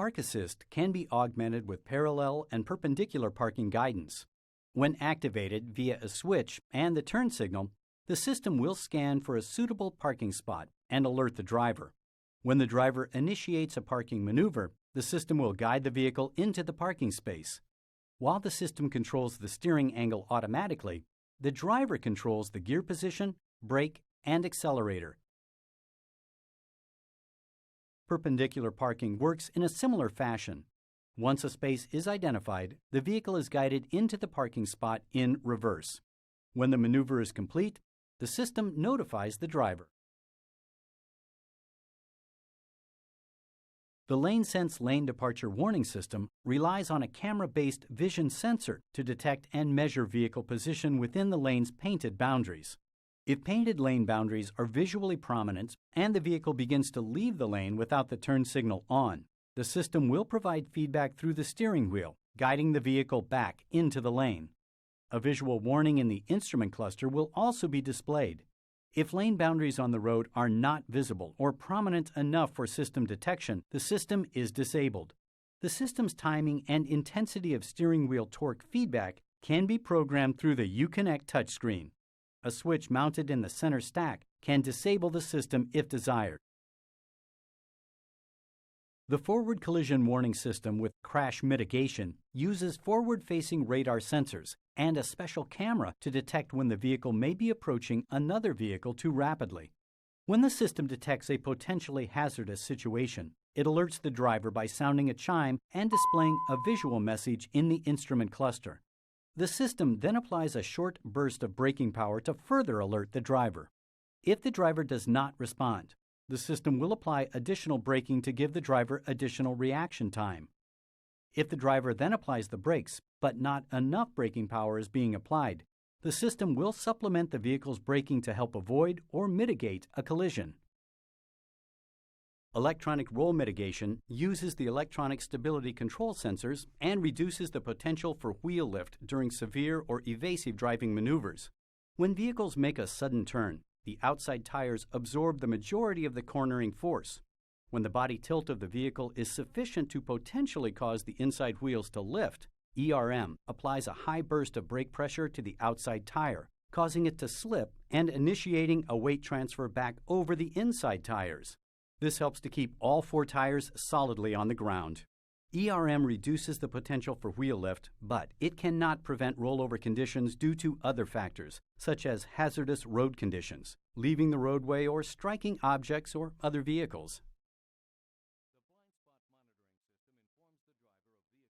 Park Assist can be augmented with parallel and perpendicular parking guidance. When activated via a switch and the turn signal, the system will scan for a suitable parking spot and alert the driver. When the driver initiates a parking maneuver, the system will guide the vehicle into the parking space. While the system controls the steering angle automatically, the driver controls the gear position, brake, and accelerator. Perpendicular parking works in a similar fashion. Once a space is identified, the vehicle is guided into the parking spot in reverse. When the maneuver is complete, the system notifies the driver. The LaneSense lane departure warning system relies on a camera-based vision sensor to detect and measure vehicle position within the lane's painted boundaries. If painted lane boundaries are visually prominent and the vehicle begins to leave the lane without the turn signal on, the system will provide feedback through the steering wheel, guiding the vehicle back into the lane. A visual warning in the instrument cluster will also be displayed. If lane boundaries on the road are not visible or prominent enough for system detection, the system is disabled. The system's timing and intensity of steering wheel torque feedback can be programmed through the Uconnect touchscreen. A switch mounted in the center stack can disable the system if desired. The forward collision warning system with crash mitigation uses forward-facing radar sensors and a special camera to detect when the vehicle may be approaching another vehicle too rapidly. When the system detects a potentially hazardous situation, it alerts the driver by sounding a chime and displaying a visual message in the instrument cluster. The system then applies a short burst of braking power to further alert the driver. If the driver does not respond, the system will apply additional braking to give the driver additional reaction time. If the driver then applies the brakes, but not enough braking power is being applied, the system will supplement the vehicle's braking to help avoid or mitigate a collision. Electronic roll mitigation uses the electronic stability control sensors and reduces the potential for wheel lift during severe or evasive driving maneuvers. When vehicles make a sudden turn, the outside tires absorb the majority of the cornering force. When the body tilt of the vehicle is sufficient to potentially cause the inside wheels to lift, ERM applies a high burst of brake pressure to the outside tire, causing it to slip and initiating a weight transfer back over the inside tires. This helps to keep all four tires solidly on the ground. ERM reduces the potential for wheel lift, but it cannot prevent rollover conditions due to other factors, such as hazardous road conditions, leaving the roadway, or striking objects or other vehicles.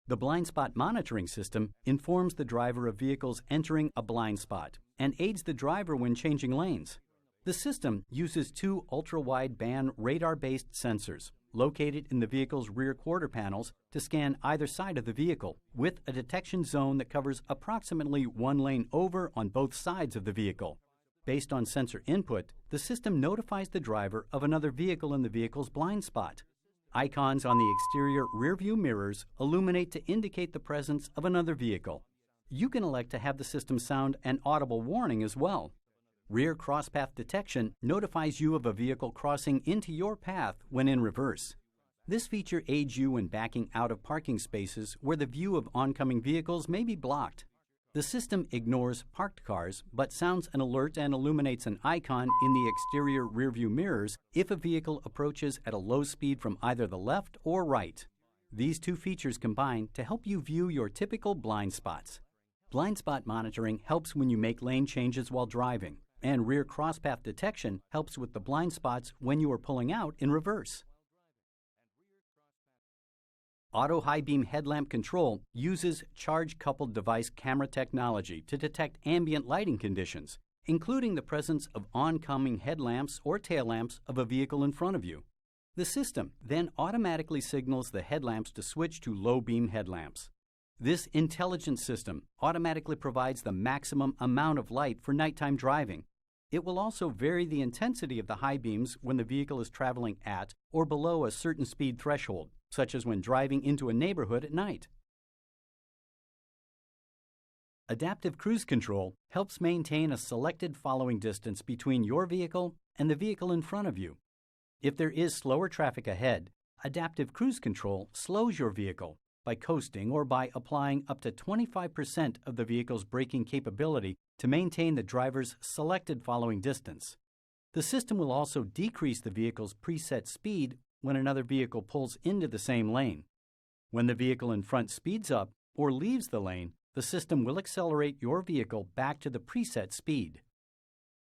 The blind spot monitoring system informs the driver of vehicles entering a blind spot and aids the driver when changing lanes. The system uses two ultra-wideband radar-based sensors located in the vehicle's rear quarter panels to scan either side of the vehicle, with a detection zone that covers approximately one lane over on both sides of the vehicle. Based on sensor input, the system notifies the driver of another vehicle in the vehicle's blind spot. Icons on the exterior rearview mirrors illuminate to indicate the presence of another vehicle. You can elect to have the system sound an audible warning as well. Rear crosspath detection notifies you of a vehicle crossing into your path when in reverse. This feature aids you in backing out of parking spaces where the view of oncoming vehicles may be blocked. The system ignores parked cars but sounds an alert and illuminates an icon in the exterior rearview mirrors if a vehicle approaches at a low speed from either the left or right. These two features combine to help you view your typical blind spots. Blind spot monitoring helps when you make lane changes while driving, and rear crosspath detection helps with the blind spots when you are pulling out in reverse. Auto high beam headlamp control uses charge-coupled device camera technology to detect ambient lighting conditions, including the presence of oncoming headlamps or tail lamps of a vehicle in front of you. The system then automatically signals the headlamps to switch to low beam headlamps. This intelligent system automatically provides the maximum amount of light for nighttime driving. It will also vary the intensity of the high beams when the vehicle is traveling at or below a certain speed threshold, such as when driving into a neighborhood at night. Adaptive cruise control helps maintain a selected following distance between your vehicle and the vehicle in front of you. If there is slower traffic ahead, Adaptive Cruise Control slows your vehicle by coasting or by applying up to 25% of the vehicle's braking capability to maintain the driver's selected following distance. The system will also decrease the vehicle's preset speed when another vehicle pulls into the same lane. When the vehicle in front speeds up or leaves the lane, the system will accelerate your vehicle back to the preset speed.